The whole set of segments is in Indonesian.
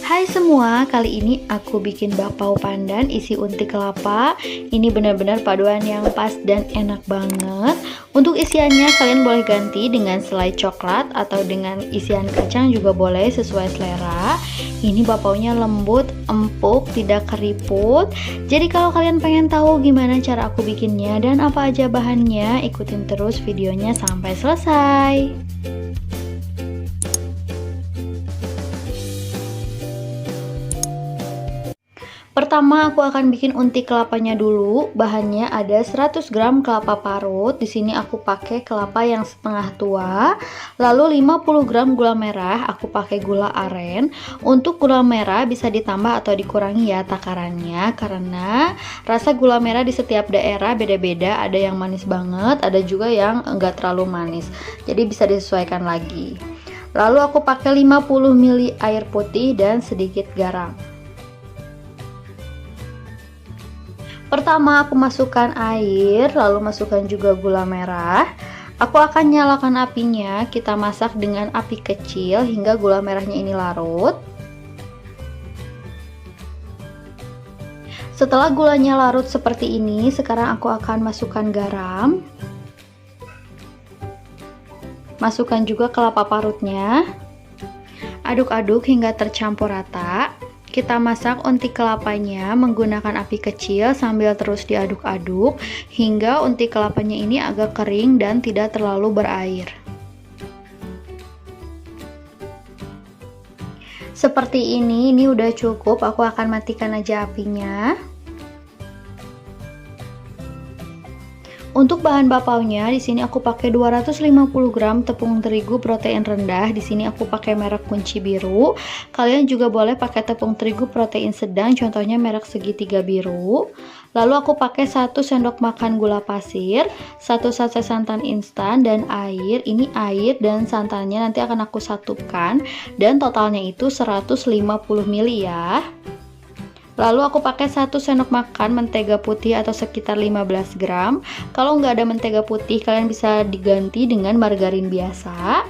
Hai semua, kali ini aku bikin bakpao pandan isi unti kelapa. Ini benar-benar paduan yang pas dan enak banget. Untuk isiannya kalian boleh ganti dengan selai coklat atau dengan isian kacang juga boleh sesuai selera. Ini bakpaonya lembut, empuk, tidak keriput. Jadi kalau kalian pengen tahu gimana cara aku bikinnya dan apa aja bahannya, ikutin terus videonya sampai selesai. Pertama aku akan bikin unti kelapanya dulu. Bahannya ada 100 gram kelapa parut. Di sini aku pakai kelapa yang setengah tua. Lalu 50 gram gula merah, aku pakai gula aren. Untuk gula merah bisa ditambah atau dikurangi ya takarannya, karena rasa gula merah di setiap daerah beda-beda. Ada yang manis banget, ada juga yang enggak terlalu manis. Jadi bisa disesuaikan lagi. Lalu aku pakai 50 ml air putih dan sedikit garam. Pertama aku masukkan air, lalu masukkan juga gula merah. Aku akan nyalakan apinya, kita masak dengan api kecil hingga gula merahnya ini larut. Setelah gulanya larut seperti ini, sekarang aku akan masukkan garam. Masukkan juga kelapa parutnya. Aduk-aduk hingga tercampur rata. Kita masak unti kelapanya menggunakan api kecil sambil terus diaduk-aduk hingga unti kelapanya ini agak kering dan tidak terlalu berair. Seperti ini udah cukup, aku akan matikan aja apinya. Untuk bahan bakpaonya di sini aku pakai 250 gram tepung terigu protein rendah. Di sini aku pakai merek kunci biru. Kalian juga boleh pakai tepung terigu protein sedang, contohnya merek segitiga biru. Lalu aku pakai 1 sendok makan gula pasir, 1 saset santan instan dan air. Ini air dan santannya nanti akan aku satukan dan totalnya itu 150 ml ya. Lalu aku pakai 1 sendok makan mentega putih atau sekitar 15 gram. Kalau nggak ada mentega putih, kalian bisa diganti dengan margarin biasa.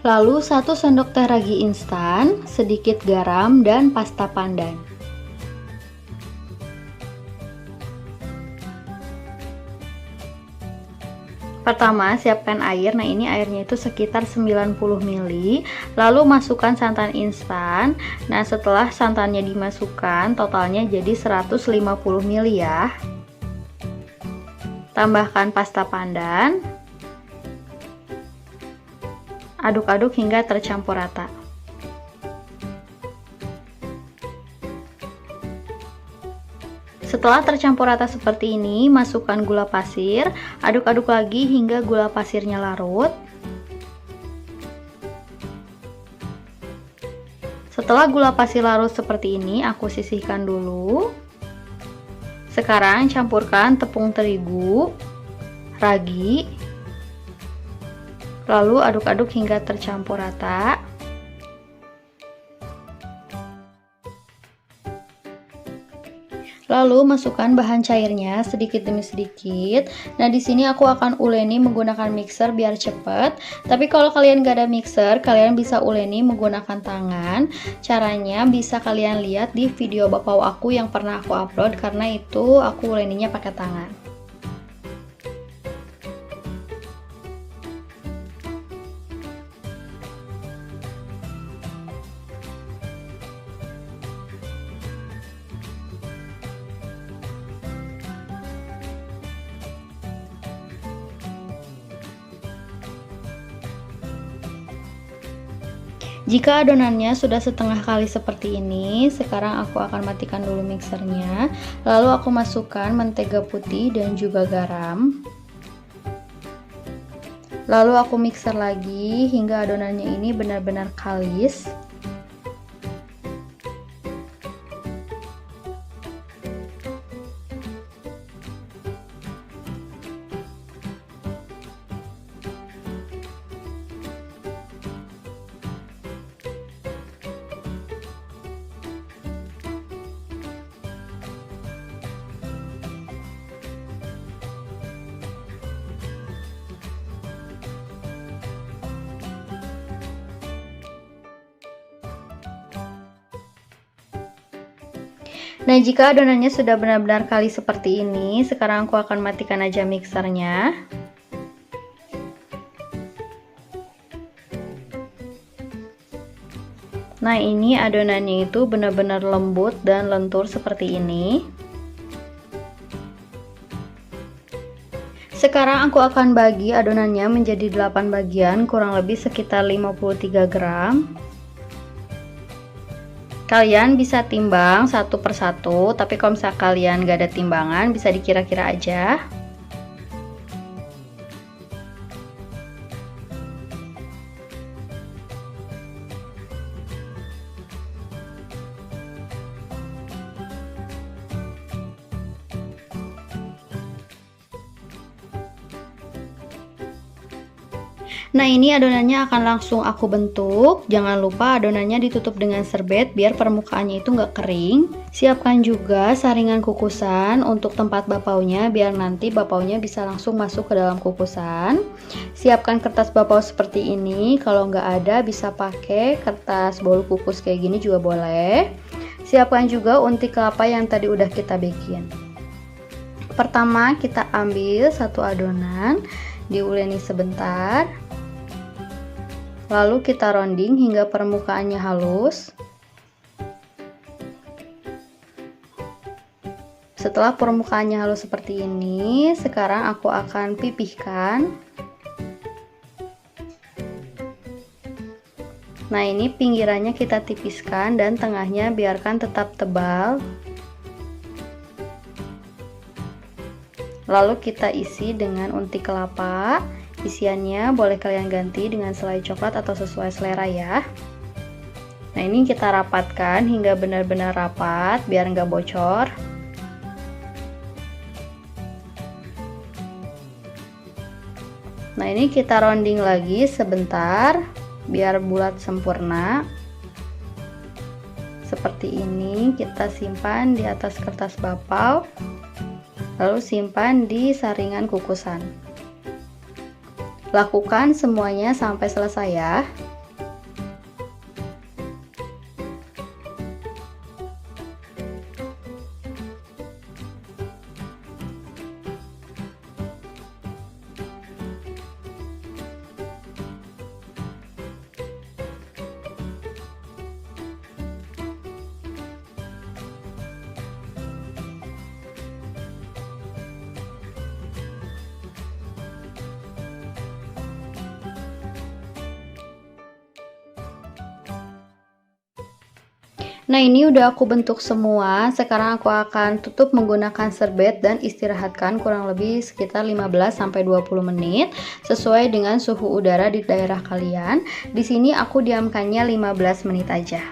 Lalu 1 sendok teh ragi instan, sedikit garam, dan pasta pandan. Pertama, siapkan air. Nah, ini airnya itu sekitar 90 ml. Lalu masukkan santan instan. Nah, setelah santannya dimasukkan, totalnya jadi 150 ml ya. Tambahkan pasta pandan. Aduk-aduk hingga tercampur rata. Setelah tercampur rata seperti ini, masukkan gula pasir, aduk-aduk lagi hingga gula pasirnya larut. Setelah gula pasir larut seperti ini, aku sisihkan dulu. Sekarang campurkan tepung terigu, ragi, lalu aduk-aduk hingga tercampur rata. Lalu masukkan bahan cairnya sedikit demi sedikit. Nah, di sini aku akan uleni menggunakan mixer biar cepet. Tapi kalau kalian gak ada mixer, kalian bisa uleni menggunakan tangan. Caranya bisa kalian lihat di video bakpao aku yang pernah aku upload, karena itu aku uleninya pakai tangan. Jika adonannya sudah setengah kali seperti ini, sekarang aku akan matikan dulu mixernya. Lalu aku masukkan mentega putih dan juga garam. Lalu aku mixer lagi hingga adonannya ini benar-benar kalis. Nah, jika adonannya sudah benar-benar kali seperti ini, sekarang aku akan matikan aja mixernya. Nah, ini adonannya itu benar-benar lembut dan lentur seperti ini. Sekarang aku akan bagi adonannya menjadi 8 bagian, kurang lebih sekitar 53 gram. Kalian bisa timbang satu persatu, tapi kalau misalnya kalian gak ada timbangan, bisa dikira-kira aja. Nah, ini adonannya akan langsung aku bentuk. Jangan lupa adonannya ditutup dengan serbet biar permukaannya itu nggak kering. Siapkan juga saringan kukusan untuk tempat bapaunya biar nanti bapaunya bisa langsung masuk ke dalam kukusan. Siapkan kertas bapau seperti ini. Kalau nggak ada bisa pakai kertas bolu kukus kayak gini juga boleh. Siapkan juga unti kelapa yang tadi udah kita bikin. Pertama kita ambil satu adonan, diuleni sebentar. Lalu kita rounding hingga permukaannya halus. Setelah permukaannya halus seperti ini, sekarang aku akan pipihkan. Nah, ini pinggirannya kita tipiskan dan tengahnya biarkan tetap tebal. Lalu kita isi dengan unti kelapa. Isiannya boleh kalian ganti dengan selai coklat atau sesuai selera ya. Nah, ini kita rapatkan hingga benar-benar rapat biar nggak bocor. Nah, ini kita rounding lagi sebentar biar bulat sempurna. Seperti ini kita simpan di atas kertas bapau, lalu simpan di saringan kukusan. Lakukan semuanya sampai selesai ya. Nah, ini udah aku bentuk semua. Sekarang aku akan tutup menggunakan serbet dan istirahatkan kurang lebih sekitar 15-20 menit sesuai dengan suhu udara di daerah kalian. Di sini aku diamkannya 15 menit aja.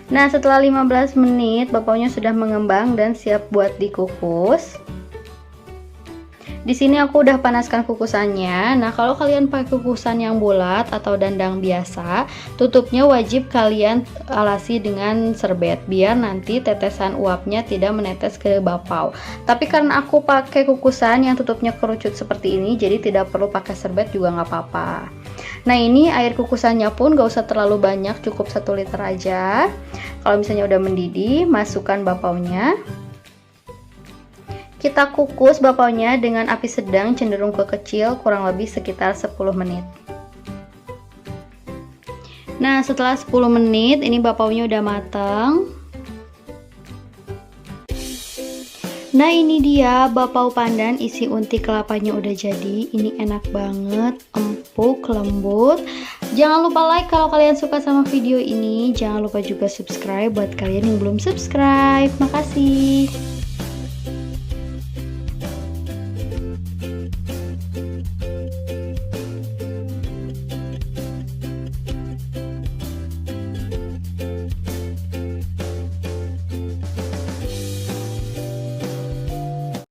Nah, setelah 15 menit bapaunya sudah mengembang dan siap buat dikukus. Di sini aku udah panaskan kukusannya. Nah, kalau kalian pakai kukusan yang bulat atau dandang biasa, tutupnya wajib kalian alasi dengan serbet biar nanti tetesan uapnya tidak menetes ke bapau. Tapi karena aku pakai kukusan yang tutupnya kerucut seperti ini, jadi tidak perlu pakai serbet juga nggak apa-apa. Nah, ini air kukusannya pun gak usah terlalu banyak, cukup 1 liter aja. Kalau misalnya udah mendidih, masukkan bapaunya. Kita kukus bapaunya dengan api sedang cenderung ke kecil kurang lebih sekitar 10 menit. Nah, setelah 10 menit ini bapaunya udah matang. Nah, ini dia bapau pandan isi unti kelapanya udah jadi. Ini enak banget, empuk, lembut. Jangan lupa like kalau kalian suka sama video ini. Jangan lupa juga subscribe buat kalian yang belum subscribe. Makasih.